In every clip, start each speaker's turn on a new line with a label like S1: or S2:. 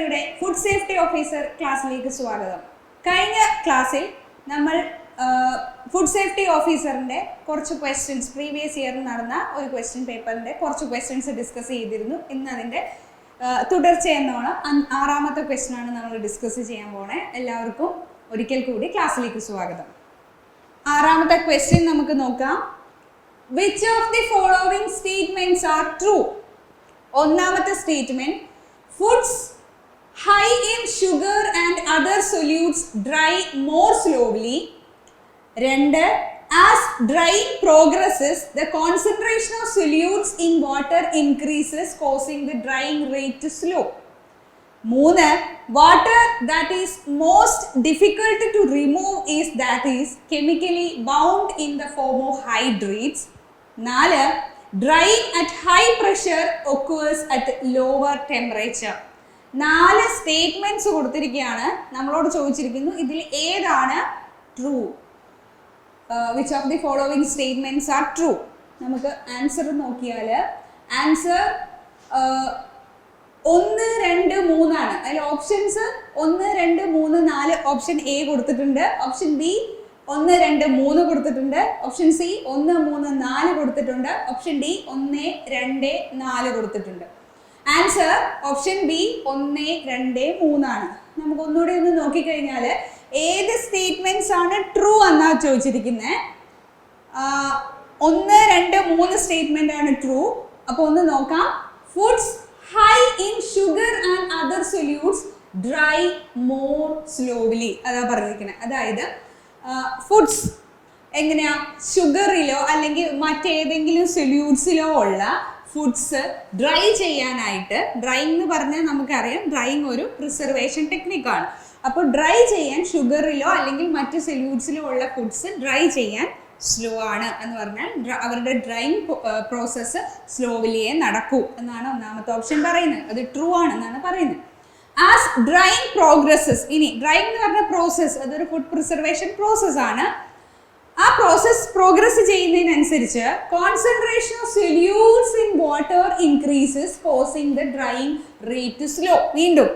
S1: അക്കാഡമിയുടെ food safety officer ക്ലാസ്സിലേക്ക് സ്വാഗതം. കഴിഞ്ഞ ക്ലാസ്സിൽ നമ്മൾ ഫുഡ് സേഫ്റ്റി ഓഫീസറിൻ്റെ കുറച്ച് ക്വസ്റ്റ്യൻസ് പ്രീവിയസ് ഇയറിൽ നടന്ന ഒരു ക്വസ്റ്റ്യൻ പേപ്പറിൻ്റെ കുറച്ച് ക്വസ്റ്റ്യൻസ് ഡിസ്കസ് ചെയ്തിരുന്നു. ഇന്ന് അതിൻ്റെ തുടർച്ചയെന്നോണം 6ാമത്തെ ക്വസ്റ്റ്യനാണ് നമ്മൾ ഡിസ്കസ് ചെയ്യാൻ പോണേ. എല്ലാവർക്കും ഒരിക്കൽ കൂടി ക്ലാസ്സിലേക്ക് സ്വാഗതം. 6ാമത്തെ ക്വസ്റ്റ്യൻ നമുക്ക് നോക്കാം. Which of the following statements are true? ഒന്നാമത്തെ statement, foods high in sugar and other solutes dry more slowly. 2, as drying progresses, the concentration of solutes in water increases, causing the drying rate to slow. 3, water that is most difficult to remove is that is chemically bound in the form of hydrates. 4, drying at high pressure occurs at lower temperature. 4 statements കൊടുത്തിരിക്കുകയാണ്. നമ്മളോട് ചോദിച്ചിരിക്കുന്നു ഇതിൽ ഏതാണ് true. Which of the following statements are true. നമുക്ക് answer നോക്കിയാൽ answer 1, 2, 3 ആണ്. അതിൽ options 1, 2, 3, 4 option A കൊടുത്തിട്ടുണ്ട്, option B 1, 2, 3 കൊടുത്തിട്ടുണ്ട്, ഓപ്ഷൻ സി 1, 3, 4 കൊടുത്തിട്ടുണ്ട്, ഓപ്ഷൻ ഡി 1, 2, 4 കൊടുത്തിട്ടുണ്ട്. ആൻസർ ഓപ്ഷൻ ബി 1, 2, 3 ആണ്. നമുക്ക് ഒന്നുകൂടി ഒന്ന് നോക്കിക്കഴിഞ്ഞാൽ ഏത് സ്റ്റേറ്റ്മെന്റ്സ് ആണ് ട്രൂ എന്നാ ചോദിച്ചിരിക്കുന്നത്. 1, 2, 3 സ്റ്റേറ്റ്മെന്റ് ആണ് ട്രൂ. അപ്പോൾ ഒന്ന് നോക്കാം. Foods high in sugar and other solutes dry more slowly അതാ പറഞ്ഞിരിക്കുന്നത്. അതായത് ഫുഡ്സ് എങ്ങനെയാ ഷുഗറിലോ അല്ലെങ്കിൽ മറ്റേതെങ്കിലും സൊല്യൂട്ട്സിലോ ഉള്ള ഫുഡ്സ് ഡ്രൈ ചെയ്യാനായിട്ട്, ഡ്രൈയിങ് എന്ന് പറഞ്ഞാൽ നമുക്കറിയാം ഡ്രൈയിങ് ഒരു പ്രിസർവേഷൻ ടെക്നിക്കാണ്. അപ്പോൾ ഡ്രൈ ചെയ്യാൻ ഷുഗറിലോ അല്ലെങ്കിൽ മറ്റ് സൊല്യൂട്ട്സിലോ ഉള്ള ഫുഡ്സ് ഡ്രൈ ചെയ്യാൻ സ്ലോ ആണ് എന്ന് പറഞ്ഞാൽ അവരുടെ ഡ്രൈയിങ് പ്രോസസ്സ് സ്ലോവിലിയേ നടക്കൂ എന്നാണ് ഒന്നാമത്തെ ഓപ്ഷൻ പറയുന്നത്. അത് ട്രൂ ആണെന്നാണ് പറയുന്നത്. ആസ് ഡ്രൈയിങ് പ്രോഗ്രസ്സസ്, ഇനി ഡ്രൈയിങ് എന്ന് പറഞ്ഞ പ്രോസസ്സ് അതൊരു ഫുഡ് പ്രിസർവേഷൻ പ്രോസസ് ആണ്. ആ പ്രോസസ് പ്രോഗ്രസ് ചെയ്യുന്നതിനനുസരിച്ച് concentration of solutes in water increases, causing the drying rate slow. വീണ്ടും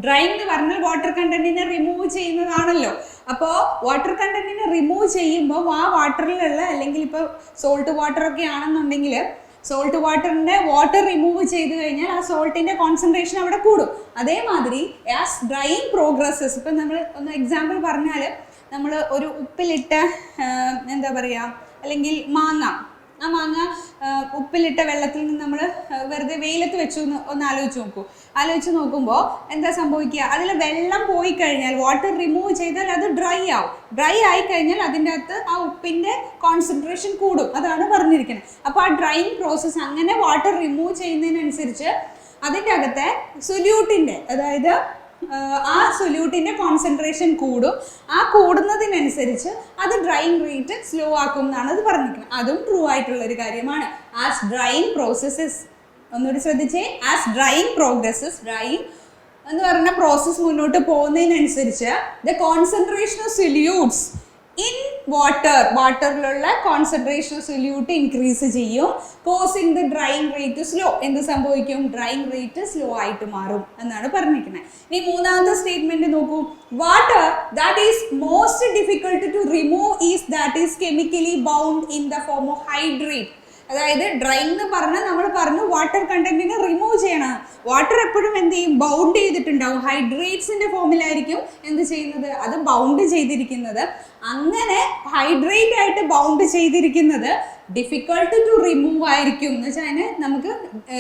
S1: ഡ്രൈയിങ് എന്ന് പറഞ്ഞാൽ വാട്ടർ കണ്ടന്റിനെ റിമൂവ് ചെയ്യുന്നതാണല്ലോ. അപ്പോൾ വാട്ടർ കണ്ടന്റിനെ റിമൂവ് ചെയ്യുമ്പോൾ ആ വാട്ടറിലുള്ള അല്ലെങ്കിൽ ഇപ്പോൾ സോൾട്ട് വാട്ടർ ഒക്കെ ആണെന്നുണ്ടെങ്കിൽ സോൾട്ട് വാട്ടറിൻ്റെ വാട്ടർ റിമൂവ് ചെയ്ത് കഴിഞ്ഞാൽ ആ സോൾട്ടിൻ്റെ കോൺസെൻട്രേഷൻ അവിടെ കൂടും. അതേമാതിരി ആസ് ഡ്രൈയിങ് പ്രോഗ്രസ്സസ്, ഇപ്പം നമ്മൾ ഒന്ന് എക്സാമ്പിൾ പറഞ്ഞാൽ നമ്മൾ ഒരു ഉപ്പിലിട്ട എന്താ പറയുക അല്ലെങ്കിൽ മാങ്ങ, ആ മാങ്ങ ഉപ്പിലിട്ട വെള്ളത്തിൽ നിന്ന് നമ്മൾ വെറുതെ വെയിലത്ത് വെച്ചു ഒന്ന് ആലോചിച്ച് നോക്കുമ്പോൾ എന്താ സംഭവിക്കുക, അതിൽ വെള്ളം പോയി കഴിഞ്ഞാൽ വാട്ടർ റിമൂവ് ചെയ്താൽ അത് ഡ്രൈ ആവും. ഡ്രൈ ആയി കഴിഞ്ഞാൽ അതിൻ്റെ അകത്ത് ആ ഉപ്പിൻ്റെ കോൺസെൻട്രേഷൻ കൂടും. അതാണ് പറഞ്ഞിരിക്കുന്നത്. അപ്പോൾ ആ ഡ്രൈയിങ് പ്രോസസ്സ് അങ്ങനെ വാട്ടർ റിമൂവ് ചെയ്യുന്നതിനനുസരിച്ച് അതിൻ്റെ അകത്തെ സൊല്യൂട്ടിൻ്റെ, അതായത് ആ സൊല്യൂട്ടിൻ്റെ കോൺസെൻട്രേഷൻ കൂടും. ആ കൂടുന്നതിനനുസരിച്ച് അത് ഡ്രൈയിങ് റേറ്റ് സ്ലോ ആക്കും എന്നാണ് അത് പറഞ്ഞിരിക്കുന്നത്. അതും ട്രൂ ആയിട്ടുള്ളൊരു കാര്യമാണ്. ആസ് ഡ്രൈയിങ് പ്രോസസ്സസ്, ഒന്നുകൂടി ശ്രദ്ധിച്ചേ, ആസ് ഡ്രൈയിങ് പ്രോഗ്രസ്സസ്, ഡ്രൈയിങ് എന്ന് പറഞ്ഞ പ്രോസസ്സ് മുന്നോട്ട് പോകുന്നതിനനുസരിച്ച് the concentration of solutes in വാട്ടറിലുള്ള കോൺസെൻട്രേഷൻ ഓഫ് സൊല്യൂട്ട് ഇൻക്രീസ് ചെയ്യും, causing the drying rate slow. എന്ത് സംഭവിക്കും? ഡ്രൈയിങ് റേറ്റ് സ്ലോ ആയിട്ട് മാറും എന്നാണ് പറഞ്ഞിരിക്കുന്നത്. ഇനി മൂന്നാമത്തെ സ്റ്റേറ്റ്മെന്റ് നോക്കൂ. Water that is most difficult to remove is that is chemically bound in the form of hydrate. അതായത് ഡ്രൈയിങ് എന്ന് പറഞ്ഞാൽ നമ്മൾ പറഞ്ഞു വാട്ടർ കണ്ടന്റിനെ റിമൂവ് ചെയ്യണം. വാട്ടർ എപ്പോഴും എന്ത് ചെയ്യും? ബൗണ്ട് ചെയ്തിട്ടുണ്ടാവും. ഹൈഡ്രേറ്റ്സിന്റെ ഫോമിലായിരിക്കും എന്ത് ചെയ്യുന്നത്? അത് ബൗണ്ട് ചെയ്തിരിക്കുന്നത്. അങ്ങനെ ഹൈഡ്രേറ്റ് ആയിട്ട് ബൗണ്ട് ചെയ്തിരിക്കുന്നത് ഡിഫിക്കൾട്ട് ടു റിമൂവ് ആയിരിക്കും. എന്ന് വെച്ചാൽ അതിനെ നമുക്ക്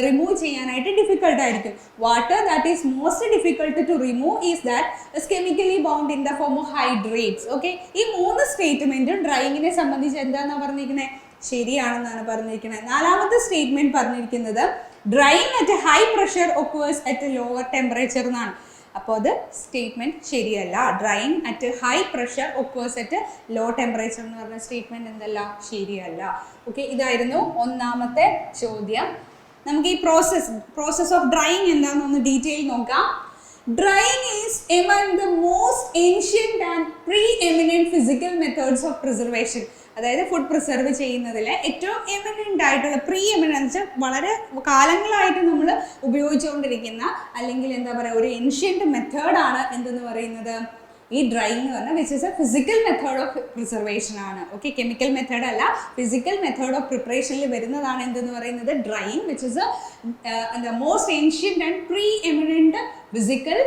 S1: റിമൂവ് ചെയ്യാനായിട്ട് ഡിഫിക്കൾട്ട് ആയിരിക്കും. Water that is most difficult to remove is that is chemically bound in the form of hydrates. Okay, ഈ 3 സ്റ്റേറ്റ്മെന്റും ഡ്രൈയിങ്ങിനെ സംബന്ധിച്ച് എന്താണെന്നാണ് പറഞ്ഞിരിക്കുന്നത്? ശരിയാണെന്നാണ് പറഞ്ഞിരിക്കുന്നത്. 4ാമത്തെ സ്റ്റേറ്റ്മെന്റ് പറഞ്ഞിരിക്കുന്നത് drying at high pressure occurs at lower temperature എന്നാണ്. അപ്പോൾ അത് സ്റ്റേറ്റ്മെന്റ് ശരിയല്ല. Drying at high pressure occurs at low temperature എന്ന് പറഞ്ഞ സ്റ്റേറ്റ്മെന്റ് എന്തല്ല? ശരിയല്ല. ഓക്കെ, ഇതായിരുന്നു ഒന്നാമത്തെ ചോദ്യം. നമുക്ക് ഈ പ്രോസസ് ഓഫ് ഡ്രൈയിങ് എന്താണെന്നൊന്ന് ഡീറ്റെയിൽ നോക്കാം. Drying is among the most ancient and pre-eminent physical methods of preservation. അതായത് ഫുഡ് പ്രിസർവ് ചെയ്യുന്നതിൽ ഏറ്റവും എമിനൻ്റ് ആയിട്ടുള്ള പ്രീ എമിനൻ്റ് എന്ന് വെച്ചാൽ വളരെ കാലങ്ങളായിട്ട് നമ്മൾ ഉപയോഗിച്ചുകൊണ്ടിരിക്കുന്ന അല്ലെങ്കിൽ എന്താ പറയുക ഒരു ഏൻഷ്യൻ്റ് മെത്തേഡാണ് എന്തെന്ന് പറയുന്നത് ഈ ഡ്രൈയിങ് എന്ന് പറഞ്ഞാൽ which is a physical method of preservation ആണ്. ഓക്കെ, കെമിക്കൽ മെത്തേഡ് അല്ല, ഫിസിക്കൽ മെത്തേഡ് ഓഫ് പ്രിപ്പറേഷനിൽ വരുന്നതാണ് എന്തെന്ന് പറയുന്നത് drying, which is a most ancient and preeminent physical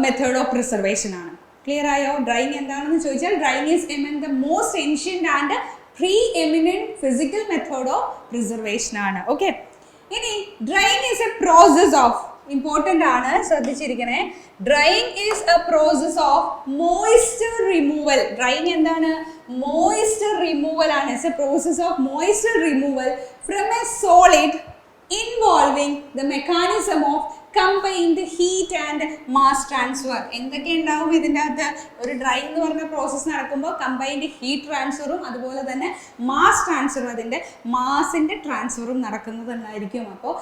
S1: method of preservation ആണ്. ക്ലിയർ ആയോ? ഡ്രൈയിങ് എന്താണെന്ന് ചോദിച്ചാൽ drying is among the most ancient and preeminent physical method of preservation ആണ്. Okay, ഇനി drying is a process of, important ആണ്, ശ്രദ്ധിച്ചിരിക്കണേ. Drying is a process of moisture removal. Drying എന്താണ്? Moisture removal ആണ്. It's a process of moisture removal from a solid involving the mechanism of combined heat and mass transfer. എന്തൊക്കെ ഉണ്ടാവും ഇതിൻ്റെ അകത്ത്? ഒരു drying എന്ന് പറഞ്ഞ പ്രോസസ്സ് നടക്കുമ്പോൾ കമ്പൈൻഡ് ഹീറ്റ് ട്രാൻസ്ഫറും അതുപോലെ തന്നെ മാസ് ട്രാൻസ്ഫറും, അതിൻ്റെ മാസിൻ്റെ ട്രാൻസ്ഫറും നടക്കുന്നതുണ്ടായിരിക്കും. അപ്പോൾ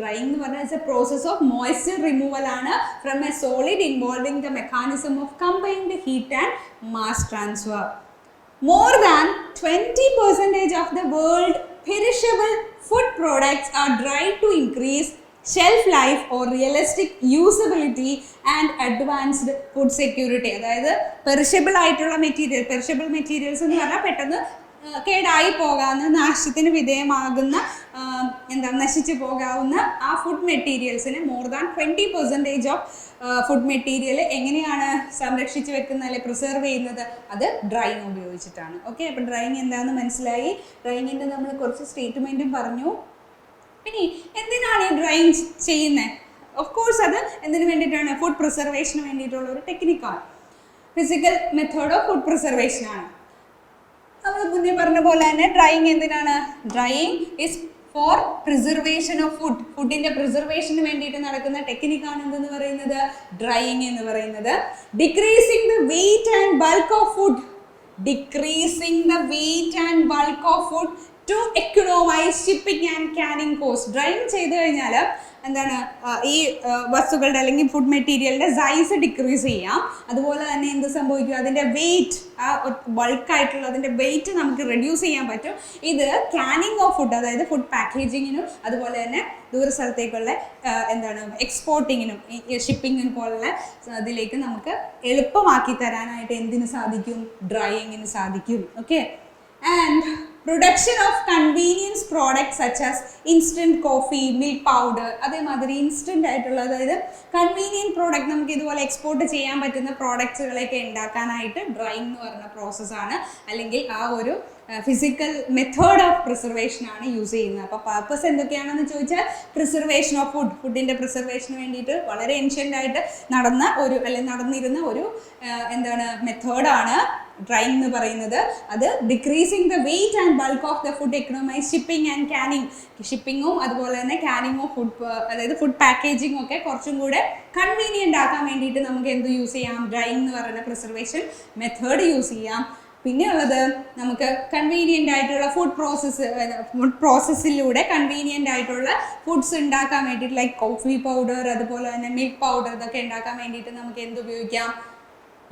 S1: ഡ്രൈയിങ് എന്ന് പറഞ്ഞാൽ it's a process of moisture removal ആണ് from a solid involving the mechanism of combined heat and mass transfer. More than 20% of the world perishable food products are dried to increase shelf life or realistic usability and advanced food security. അതായത് perishable ആയിട്ടുള്ള material, perishable materials എന്ന് പറഞ്ഞാൽ പെട്ടെന്ന് കേടായി പോകാവുന്ന, നാശത്തിന് വിധേയമാകുന്ന, നശിച്ചു പോകാവുന്ന ആ ഫുഡ് മെറ്റീരിയൽസിന് more than 20% of food material എങ്ങനെയാണ് സംരക്ഷിച്ച് വെക്കുന്നത് അല്ലെങ്കിൽ പ്രിസർവ് ചെയ്യുന്നത്? അത് ഡ്രൈയിങ് ഉപയോഗിച്ചിട്ടാണ്. ഓക്കെ, അപ്പോൾ ഡ്രൈയിങ് എന്താണെന്ന് മനസ്സിലായി. ഡ്രൈയിങ്ങിൻ്റെ നമ്മൾ കുറച്ച് സ്റ്റേറ്റ്മെൻറ്റും പറഞ്ഞു. ഇനി എന്തിനാണ് ഈ ഡ്രൈയിങ് ചെയ്യുന്നത്? ഓഫ് കോഴ്സ് അത് എന്തിനു വേണ്ടിയിട്ടാണ്? ഫുഡ് പ്രിസർവേഷന് വേണ്ടിയിട്ടുള്ള ഒരു ടെക്നിക്കാണ്, physical method of food preservation ആണ്. നമ്മൾ മുന്നേ പറഞ്ഞ പോലെ തന്നെ ഡ്രൈയിങ് എന്തിനാണ്? Drying is for preservation of food. ഫുഡിൻ്റെ പ്രിസർവേഷന് വേണ്ടിയിട്ട് നടക്കുന്ന ടെക്നിക്കാണ് എന്തെന്ന് പറയുന്നത്? ഡ്രൈയിങ് എന്ന് പറയുന്നത്. Decreasing the weight and bulk of food, decreasing the weight and bulk of food to economise shipping and canning cost. Drying ചെയ്ത് കഴിഞ്ഞാൽ എന്താണ് ഈ വസ്തുക്കളുടെ അല്ലെങ്കിൽ ഫുഡ് മെറ്റീരിയലിൻ്റെ സൈസ് ഡിക്രീസ് ചെയ്യാം. അതുപോലെ തന്നെ എന്ത് സംഭവിക്കും? അതിൻ്റെ വെയിറ്റ്, ആ ബൾക്കായിട്ടുള്ള അതിൻ്റെ വെയിറ്റ് നമുക്ക് റെഡ്യൂസ് ചെയ്യാൻ പറ്റും. ഇത് ക്യാനിങ് ഓഫ് ഫുഡ്, അതായത് ഫുഡ് പാക്കേജിങ്ങിനും അതുപോലെ തന്നെ ദൂര സ്ഥലത്തേക്കുള്ള എക്സ്പോർട്ടിങ്ങിനും ഷിപ്പിങ്ങിനും പോലുള്ള ഇതിലേക്ക് നമുക്ക് എളുപ്പമാക്കി തരാനായിട്ട് എന്തിനു സാധിക്കും? ഡ്രൈയിങ്ങിന് സാധിക്കും. Okay, and production of convenience products such as instant coffee, milk powder, അതേമാതിരി ഇൻസ്റ്റൻ്റ് ആയിട്ടുള്ള, അതായത് കൺവീനിയൻറ്റ് പ്രോഡക്റ്റ്, നമുക്ക് ഇതുപോലെ എക്സ്പോർട്ട് ചെയ്യാൻ പറ്റുന്ന പ്രോഡക്ട്സുകളൊക്കെ ഉണ്ടാക്കാനായിട്ട് ഡ്രൈയിങ് എന്ന് പറയുന്ന പ്രോസസ്സാണ് അല്ലെങ്കിൽ ആ ഒരു ഫിസിക്കൽ മെത്തേഡ് ഓഫ് പ്രിസർവേഷൻ ആണ് യൂസ് ചെയ്യുന്നത്. അപ്പോൾ പർപ്പസ് എന്തൊക്കെയാണെന്ന് ചോദിച്ചാൽ പ്രിസർവേഷൻ ഓഫ് ഫുഡ്, ഫുഡിൻ്റെ പ്രിസർവേഷന് വേണ്ടിയിട്ട് വളരെ ഏൻഷ്യൻ്റ് ആയിട്ട് നടന്നിരുന്ന ഒരു മെത്തേഡാണ് ഡ്രൈയിങ് എന്ന് പറയുന്നത്. അത് decreasing the weight and bulk of the food, economise shipping and canning, ഷിപ്പിങ്ങും അതുപോലെ തന്നെ ക്യാനിങ് ഓഫ് ഫുഡ്, അതായത് ഫുഡ് പാക്കേജിംഗ് ഒക്കെ കുറച്ചും കൂടെ കൺവീനിയൻ്റ് ആക്കാൻ വേണ്ടിയിട്ട് നമുക്ക് എന്ത് യൂസ് ചെയ്യാം? ഡ്രൈയിങ് എന്ന് പറയുന്ന പ്രിസർവേഷൻ മെത്തേഡ് യൂസ് ചെയ്യാം. പിന്നെ ഉള്ളത് നമുക്ക് കൺവീനിയൻ്റ് ആയിട്ടുള്ള ഫുഡ് പ്രോസസ്സിലൂടെ കൺവീനിയൻ്റ് ആയിട്ടുള്ള ഫുഡ്സ് ഉണ്ടാക്കാൻ വേണ്ടിയിട്ട് ലൈക്ക് കോഫി പൗഡർ അതുപോലെ തന്നെ മിൽക്ക് പൗഡർ ഇതൊക്കെ ഉണ്ടാക്കാൻ വേണ്ടിയിട്ട് നമുക്ക് എന്ത് ഉപയോഗിക്കാം?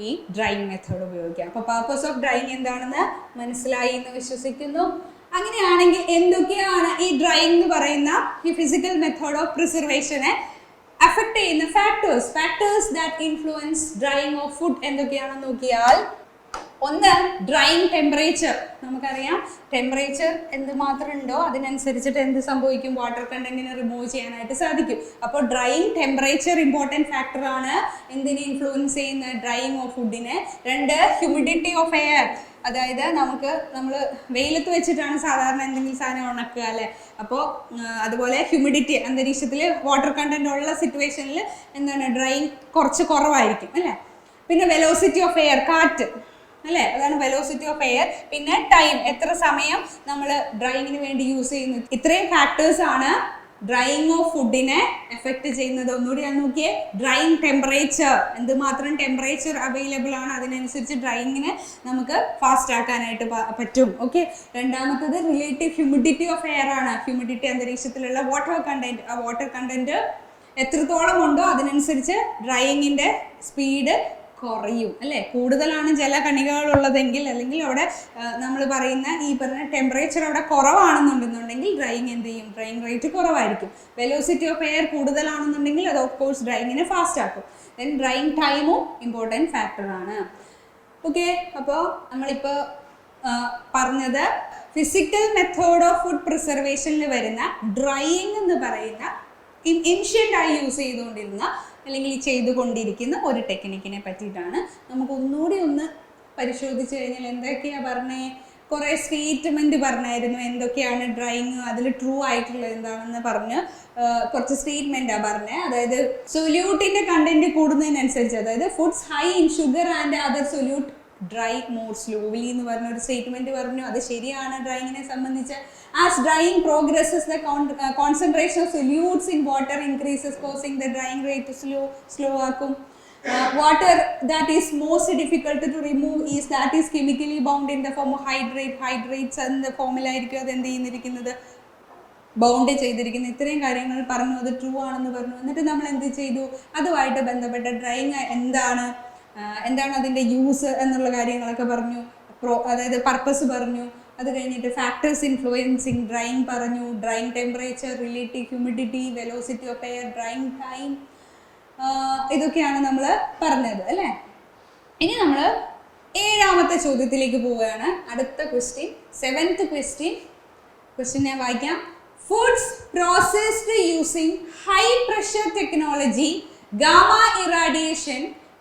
S1: ഈ ഡ്രൈയിങ് മെത്തേഡ് ഉപയോഗിക്കാം. അപ്പോൾ പർപ്പസ് ഓഫ് ഡ്രൈയിങ് എന്താണെന്ന് മനസ്സിലായി എന്ന് വിശ്വസിക്കുന്നു. അങ്ങനെയാണെങ്കിൽ എന്തൊക്കെയാണ് ഈ ഡ്രൈയിങ് എന്ന് പറയുന്ന ഈ ഫിസിക്കൽ മെത്തേഡ് ഓഫ് പ്രിസർവേഷനെ അഫക്റ്റ് ചെയ്യുന്ന factors that influence drying of food എന്തൊക്കെയാണെന്ന് നോക്കിയാൽ, ഒന്ന് ഡ്രൈയിങ് ടെമ്പറേച്ചർ. നമുക്കറിയാം ടെമ്പറേച്ചർ എന്തുമാത്രം ഉണ്ടോ അതിനനുസരിച്ചിട്ട് എന്ത് സംഭവിക്കും? വാട്ടർ കണ്ടന്റിനെ റിമൂവ് ചെയ്യാനായിട്ട് സാധിക്കും. അപ്പോൾ ഡ്രൈയിങ് ടെമ്പറേച്ചർ ഇമ്പോർട്ടൻറ്റ് ഫാക്ടറാണ് എന്തിനെ ഇൻഫ്ലുവൻസ് ചെയ്യുന്ന ഡ്രൈയിങ് ഓഫ് ഫുഡിനെ. രണ്ട്, ഹ്യൂമിഡിറ്റി ഓഫ് എയർ. അതായത് നമ്മൾ വെയിലത്ത് വെച്ചിട്ടാണ് സാധാരണ എന്തെങ്കിലും സാധനം ഉണക്കുക അല്ലേ? അപ്പോൾ അതുപോലെ ഹ്യൂമിഡിറ്റി, അന്തരീക്ഷത്തിൽ വാട്ടർ കണ്ടന്റ് ഉള്ള സിറ്റുവേഷനിൽ ഡ്രൈയിങ് കുറച്ച് കുറവായിരിക്കും അല്ലേ? പിന്നെ വെലോസിറ്റി ഓഫ് എയർ, കാറ്റ് അല്ലേ, അതാണ് വെലോസിറ്റി ഓഫ് എയർ. പിന്നെ ടൈം, എത്ര സമയം നമ്മൾ ഡ്രൈയിങ്ങിന് വേണ്ടി യൂസ് ചെയ്യുന്നത്. ഇത്രയും ഫാക്ടേഴ്സ് ആണ് ഡ്രൈയിങ് ഓഫ് ഫുഡിനെ എഫക്റ്റ് ചെയ്യുന്നത്. ഒന്നുകൂടി ഞാൻ നോക്കിയേ, ഡ്രൈയിങ് ടെമ്പറേച്ചർ, എന്തുമാത്രം ടെമ്പറേച്ചർ അവൈലബിൾ ആണ് അതിനനുസരിച്ച് ഡ്രൈയിങ്ങിനെ നമുക്ക് ഫാസ്റ്റ് ആക്കാനായിട്ട് പറ്റും. ഓക്കെ, രണ്ടാമത്തത് റിലേറ്റീവ് ഹ്യൂമിഡിറ്റി ഓഫ് എയർ ആണ്. ഹ്യൂമിഡിറ്റി, അന്തരീക്ഷത്തിലുള്ള വാട്ടർ കണ്ടന്റ്, ആ വാട്ടർ കണ്ടന്റ് എത്രത്തോളം ഉണ്ടോ അതിനനുസരിച്ച് ഡ്രൈയിങ്ങിൻ്റെ സ്പീഡ് കുറയും അല്ലേ. കൂടുതലാണ് ജലകണികകളുള്ളതെങ്കിൽ അല്ലെങ്കിൽ അവിടെ നമ്മൾ പറയുന്ന ഈ പറഞ്ഞ ടെമ്പറേച്ചർ അവിടെ കുറവാണെന്നുണ്ടെന്നുണ്ടെങ്കിൽ ഡ്രൈയിങ് എന്ത് ചെയ്യും, ഡ്രൈയിങ് റേറ്റ് കുറവായിരിക്കും. വെലോസിറ്റി ഓഫ് എയർ കൂടുതലാണെന്നുണ്ടെങ്കിൽ അത് ഓഫ് കോഴ്സ് ഡ്രൈയിങ്ങിനെ ഫാസ്റ്റ് ആക്കും. ദെൻ ഡ്രൈയിങ് ടൈമും ഇമ്പോർട്ടൻറ്റ് ഫാക്ടറാണ്. ഓക്കെ, അപ്പോൾ നമ്മളിപ്പോൾ പറഞ്ഞത് ഫിസിക്കൽ മെത്തേഡ് ഓഫ് ഫുഡ് പ്രിസർവേഷനിൽ വരുന്ന ഡ്രൈയിങ് എന്ന് പറയുന്ന ഇൻഷ്യൻ്റായി യൂസ് ചെയ്തുകൊണ്ടിരുന്ന അല്ലെങ്കിൽ ചെയ്തുകൊണ്ടിരിക്കുന്ന ഒരു ടെക്നിക്കിനെ പറ്റിയിട്ടാണ്. നമുക്ക് ഒന്നുകൂടി ഒന്ന് പരിശോധിച്ച് കഴിഞ്ഞാൽ എന്തൊക്കെയാണ് പറഞ്ഞേ, കുറേ സ്റ്റേറ്റ്മെൻറ്റ് പറഞ്ഞായിരുന്നു എന്തൊക്കെയാണ് ഡ്രൈയിങ്, അതിൽ ട്രൂ ആയിട്ടുള്ളത് എന്താണെന്ന് പറഞ്ഞ് കുറച്ച് സ്റ്റേറ്റ്മെൻറ്റാണ് പറഞ്ഞത്. അതായത് സൊല്യൂട്ടിൻ്റെ കണ്ടന്റ് കൂടുന്നതിനനുസരിച്ച്, അതായത് foods high in sugar and other solute dry more slowly എന്ന് പറഞ്ഞൊരു സ്റ്റേറ്റ്മെൻറ്റ് പറഞ്ഞു. അത് ശരിയാണ് ഡ്രൈയിങ്ങിനെ സംബന്ധിച്ച്. As drying progresses the concentration of solutes in water increases causing the drying rate slow ആക്കും. Water that is most difficult to remove is that is chemically bound in the form of hydrates എന്ന ഫോമിലായിരിക്കും അത് എന്ത് ചെയ്യുന്നിരിക്കുന്നത്, bound ചെയ്തിരിക്കുന്നത്. ഇത്രയും കാര്യങ്ങൾ പറഞ്ഞു, അത് true ആണെന്ന് പറഞ്ഞു. എന്നിട്ട് നമ്മൾ എന്ത് ചെയ്തു, അതുമായിട്ട് ബന്ധപ്പെട്ട ഡ്രൈയിങ് എന്താണ് അതിൻ്റെ യൂസ് എന്നുള്ള കാര്യങ്ങളൊക്കെ പറഞ്ഞു. അതായത് പർപ്പസ് പറഞ്ഞു. അത് കഴിഞ്ഞിട്ട് ഫാക്ടേഴ്സ് ഇൻഫ്ലുവൻസിങ് ഡ്രൈയിങ് പറഞ്ഞു. Drying temperature, relative humidity, velocity of air, drying time, ഇതൊക്കെയാണ് നമ്മൾ പറഞ്ഞത് അല്ലേ. ഇനി നമ്മൾ 7ാമത്തെ ചോദ്യത്തിലേക്ക് പോവുകയാണ്. അടുത്ത ക്വസ്റ്റ്യൻ, 7th ക്വസ്റ്റ്യൻ ഞാൻ വായിക്കാം. Foods processed using high pressure technology, gamma irradiation,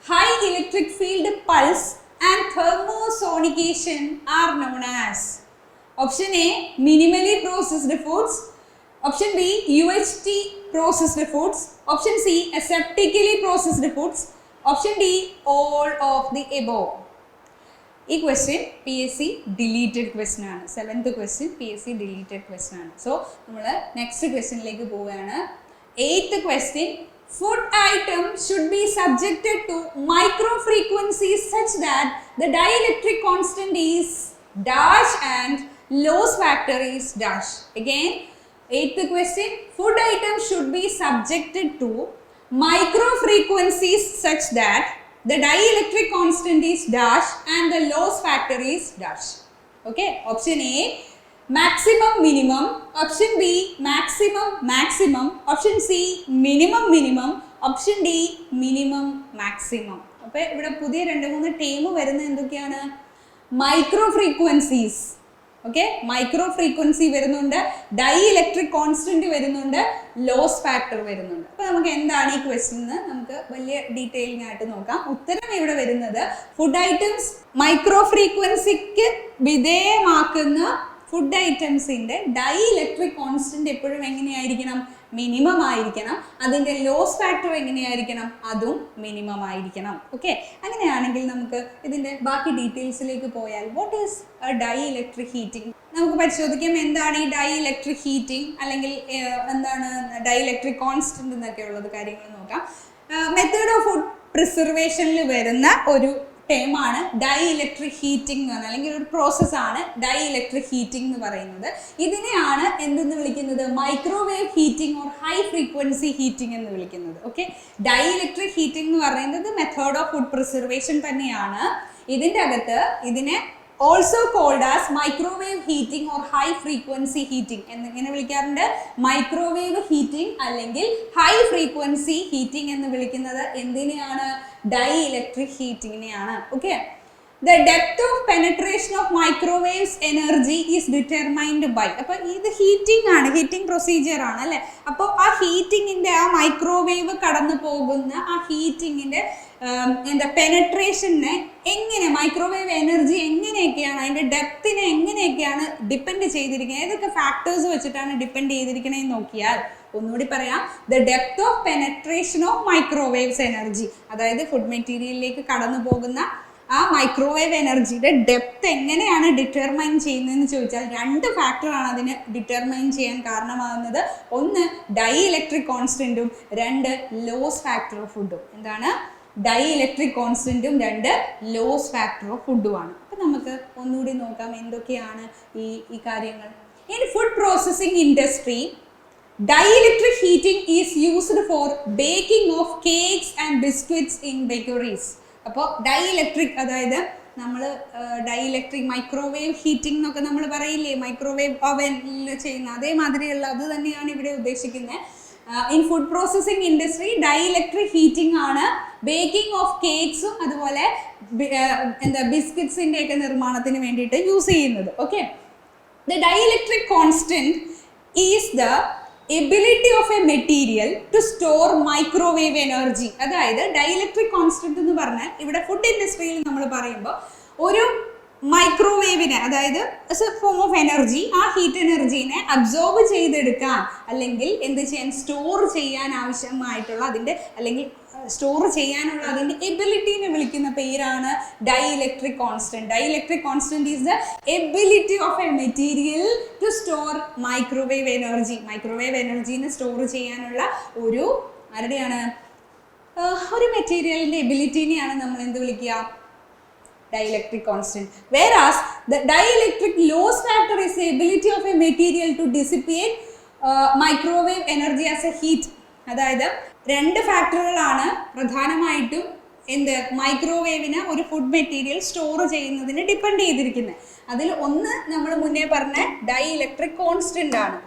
S1: high electric field pulse and thermosonication are known as. Option A, minimally processed foods. Option B, UHT processed foods. Option C, aseptically processed foods. Option D, all of the above. ഈ question PSC deleted question ആണ്. 7th question PSC deleted question ആണ്. So നമ്മൾ next ക്വസ്റ്റ്യനിലേക്ക് പോവുകയാണ്. 8th question, food items should be subjected to micro frequencies such that the dielectric constant is dash and loss factor is dash. Again, 8th question, food items should be subjected to micro frequencies such that the dielectric constant is dash and the loss factor is dash. Okay, option A, maximum minimum. Option B, maximum. Option C, minimum. Option D, maximum. അപ്പോൾ ഇവിടെ പുതിയ 2-3 term വരുന്ന എന്തൊക്കെയാണ്, micro frequencies. Okay, micro frequency വരുന്നുണ്ട്, dye electric constant വരുന്നുണ്ട്, loss factor വരുന്നുണ്ട്. അപ്പോൾ നമുക്ക് എന്താണ് ഈ ക്വസ്റ്റ്യൻ എന്ന് നമുക്ക് വലിയ ഡീറ്റെയിലിംഗ് ആയിട്ട് നോക്കാം. ഉത്തരം ഇവിടെ വരുന്നത്, ഫുഡ് ഐറ്റംസ് മൈക്രോ ഫ്രീക്വൻസിക്ക് വിധേയമാക്കുന്ന ഫുഡ് ഐറ്റംസിൻ്റെ ഡൈ ഇലക്ട്രിക് കോൺസ്റ്റന്റ് എപ്പോഴും എങ്ങനെയായിരിക്കണം, മിനിമം ആയിരിക്കണം. അതിൻ്റെ ലോസ് ഫാക്ടർ എങ്ങനെയായിരിക്കണം, അതും മിനിമം ആയിരിക്കണം. ഓക്കെ, അങ്ങനെയാണെങ്കിൽ നമുക്ക് ഇതിൻ്റെ ബാക്കി ഡീറ്റെയിൽസിലേക്ക് പോയാൽ, what is dielectric heating നമുക്ക് പരിശോധിക്കാം. എന്താണ് ഈ ഡൈ ഇലക്ട്രിക് ഹീറ്റിംഗ്, അല്ലെങ്കിൽ എന്താണ് ഡൈ ഇലക്ട്രിക് കോൺസ്റ്റന്റ് എന്നൊക്കെ ഉള്ളത് കാര്യങ്ങൾ നോക്കാം. മെത്തേഡ് ഓഫ് ഫുഡ് പ്രിസർവേഷനിൽ വരുന്ന ഒരു ടേമാണ് ഡൈ ഇലക്ട്രിക് ഹീറ്റിംഗ് എന്ന് പറഞ്ഞാൽ, അല്ലെങ്കിൽ ഒരു പ്രോസസ്സാണ് ഡൈ ഇലക്ട്രിക് ഹീറ്റിംഗ് എന്ന് പറയുന്നത്. ഇതിനെയാണ് എന്തെന്ന് വിളിക്കുന്നത്, microwave heating or high frequency heating എന്ന് വിളിക്കുന്നത്. ഓക്കെ, ഡൈ ഇലക്ട്രിക് ഹീറ്റിംഗ് എന്ന് പറയുന്നത് മെത്തേഡ് ഓഫ് ഫുഡ് പ്രിസർവേഷൻ തന്നെയാണ്. ഇതിൻ്റെ അകത്ത് ഇതിനെ also called as microwave heating or high frequency heating എന്നിങ്ങനെ വിളിക്കാറുണ്ട്. മൈക്രോവേവ് ഹീറ്റിംഗ് അല്ലെങ്കിൽ ഹൈ ഫ്രീക്വൻസി ഹീറ്റിംഗ് എന്ന് വിളിക്കുന്നത് എന്തിനെയാണ്, ഡൈ ഇലക്ട്രിക് ഹീറ്റിങ്ങിനെയാണ്. Okay, the depth of penetration of microwaves energy is determined by. അപ്പോൾ ഇത് ഹീറ്റിംഗ് ആണ്, ഹീറ്റിംഗ് പ്രൊസീജിയർ ആണ് അല്ലേ. അപ്പോൾ ആ ഹീറ്റിങ്ങിൻ്റെ, ആ മൈക്രോവേവ് കടന്നു പോകുന്ന ആ ഹീറ്റിങ്ങിൻ്റെ പെനട്രേഷനെ എങ്ങനെ, മൈക്രോവേവ് എനർജി എങ്ങനെയൊക്കെയാണ്, അതിൻ്റെ ഡെപ്തിനെ എങ്ങനെയൊക്കെയാണ് ഡിപ്പെൻഡ് ചെയ്തിരിക്കുന്നത്, ഏതൊക്കെ ഫാക്ടേഴ്സ് വെച്ചിട്ടാണ് ഡിപ്പെൻഡ് ചെയ്തിരിക്കണേന്ന് നോക്കിയാൽ, ഒന്നുകൂടി പറയാം, the depth of penetration of microwaves energy, അതായത് ഫുഡ് മെറ്റീരിയലിലേക്ക് കടന്നു പോകുന്ന ആ മൈക്രോവേവ് എനർജിയുടെ ഡെപ്ത് എങ്ങനെയാണ് ഡിറ്റർമൈൻ ചെയ്യുന്നതെന്ന് ചോദിച്ചാൽ 2 ഫാക്ടറാണ് അതിന് ഡിറ്റർമൈൻ ചെയ്യാൻ കാരണമാകുന്നത്. ഒന്ന് ഡൈ ഇലക്ട്രിക് കോൺസ്റ്റൻറ്റും, 2 ലോസ് ഫാക്ടർ ഓഫ് ഫുഡും. എന്താണ്, ഡൈ ഇലക്ട്രിക് കോൺസ്റ്റൻറ്റും 2 ലോസ് ഫാക്ടർ ഓഫ് ഫുഡുമാണ്. അപ്പം നമുക്ക് ഒന്നുകൂടി നോക്കാം എന്തൊക്കെയാണ് ഈ കാര്യങ്ങൾ. In food processing industry, dielectric heating is used for baking of cakes and biscuits in bakeries. അപ്പോൾ ഡൈഇലക്ട്രിക്, അതായത് നമ്മൾ ഡൈഇലക്ട്രിക് മൈക്രോവേവ് ഹീറ്റിംഗ് എന്നൊക്കെ നമ്മൾ പറയില്ലേ, മൈക്രോവേവ് അവനിൽ ചെയ്യുന്ന അതേമാതിരിയുള്ള അത് തന്നെയാണ് ഇവിടെ ഉദ്ദേശിക്കുന്നത്. In food processing industry dielectric heating ആണ് ബേക്കിംഗ് ഓഫ് കേക്ക്സും അതുപോലെ ബിസ്ക്കറ്റ്സിൻ്റെ ഒക്കെ നിർമ്മാണത്തിന് വേണ്ടിയിട്ട് യൂസ് ചെയ്യുന്നത്. Okay, the dielectric constant is the ability of a material to store microwave energy. അതായത് ഡൈഇലക്ട്രിക് കോൺസ്റ്റന്റ് എന്ന് പറഞ്ഞാൽ ഇവിടെ ഫുഡ് ഇൻഡസ്ട്രിയിൽ നമ്മൾ പറയുമ്പോൾ ഒരു മൈക്രോവേവിനെ, അതായത് ഫോം ഓഫ് എനർജി, ആ ഹീറ്റ് എനർജീനെ അബ്സോർബ് ചെയ്തെടുക്കാൻ അല്ലെങ്കിൽ എന്ത് ചെയ്യാൻ, സ്റ്റോർ ചെയ്യാൻ ആവശ്യമായിട്ടുള്ള അതിൻ്റെ അല്ലെങ്കിൽ സ്റ്റോർ ചെയ്യാനുള്ള അതിൻ്റെ എബിലിറ്റീനെ വിളിക്കുന്ന പേരാണ് dielectric constant. Dielectric constant is the ability of a material to store microwave energy. Microwave എനർജീനെ സ്റ്റോർ ചെയ്യാനുള്ള ഒരു ആരുടെയാണ്, ഒരു മെറ്റീരിയലിൻ്റെ എബിലിറ്റീനെയാണ് നമ്മൾ എന്ത് വിളിക്കുക, dielectric constant. Whereas the dielectric loss factor is the ability of a material to dissipate microwave energy as a heat. അതായത് രണ്ട് ഫാക്ടറുകളാണ് പ്രധാനമായിട്ടും എന്ത് മൈക്രോവേവിന് ഒരു ഫുഡ് മെറ്റീരിയൽ സ്റ്റോർ ചെയ്യുന്നതിന് ഡിപ്പെൻഡ് ചെയ്തിരിക്കുന്നത്. അതിൽ ഒന്ന് നമ്മൾ മുന്നേ പറഞ്ഞ ഡൈഇലക്ട്രിക് കോൺസ്റ്റന്റ് ആണ്,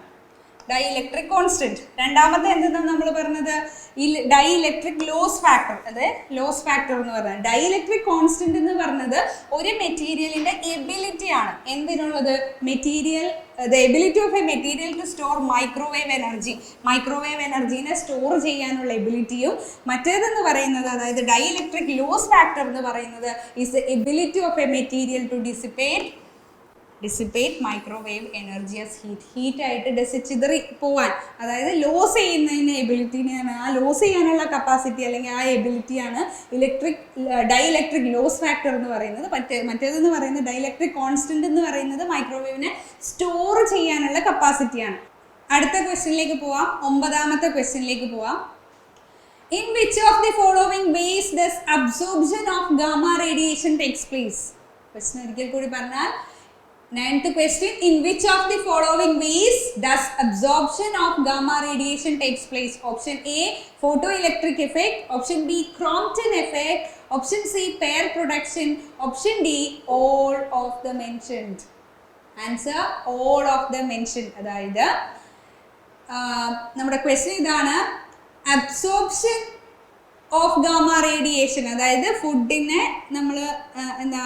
S1: ഡൈഇലക്ട്രിക് കോൺസ്റ്റന്റ്. രണ്ടാമത്തെ എന്തെന്നാണ് നമ്മൾ പറഞ്ഞത്, ഈ ഡൈഇലക്ട്രിക് ലോസ് ഫാക്ടർ. അത് ലോസ് ഫാക്ടർ എന്ന് പറഞ്ഞത് ഡൈഇലക്ട്രിക് കോൺസ്റ്റന്റ് എന്ന് പറഞ്ഞത് ഒരു മെറ്റീരിയലിന്റെ എബിലിറ്റി ആണ്. എന്തിനുള്ളത്, material, the ability of a material to store microwave energy. Microwave എനർജീനെ സ്റ്റോർ ചെയ്യാനുള്ള എബിലിറ്റിയും മറ്റേതെന്ന് പറയുന്നത്, അതായത് ഡൈഇലക്ട്രിക് ലോസ് ഫാക്ടർ എന്ന് പറയുന്നത് is the ability of a material to dissipate microwave energy as heat. ഹീറ്റായിട്ട് ചിതറി പോവാൻ, അതായത് ലോസ് ചെയ്യുന്നതിന് എബിലിറ്റിനെയാണ്, ആ ലോസ് ചെയ്യാനുള്ള കപ്പാസിറ്റി അല്ലെങ്കിൽ ആ എബിലിറ്റിയാണ് ഡൈഇലക്ട്രിക് ലോസ് ഫാക്ടർ എന്ന് പറയുന്നത്. മറ്റേതെന്ന് പറയുന്നത് ഡൈഇലക്ട്രിക് കോൺസ്റ്റന്റ് എന്ന് പറയുന്നത് മൈക്രോവേവിനെ സ്റ്റോർ ചെയ്യാനുള്ള കപ്പാസിറ്റിയാണ്. അടുത്ത ക്വസ്റ്റ്യനിലേക്ക് പോവാം, 9ാമത്തെ ക്വസ്റ്റ്യനിലേക്ക് പോവാം. In which of the following ways does absorption of gamma radiation takes place? Question ഒരിക്കൽ കൂടി പറഞ്ഞാൽ, 9th question, in which of the following ways does absorption of gamma radiation takes place? Option A, photoelectric effect. Option B, Crompton effect. Option C, pair production. Option D, all of the mentioned. Answer, all of the mentioned. അതായത് നമ്മുടെ question ഇതാണ്, absorption of gamma radiation, അതായത് ഫുഡിനെ നമ്മൾ എന്താ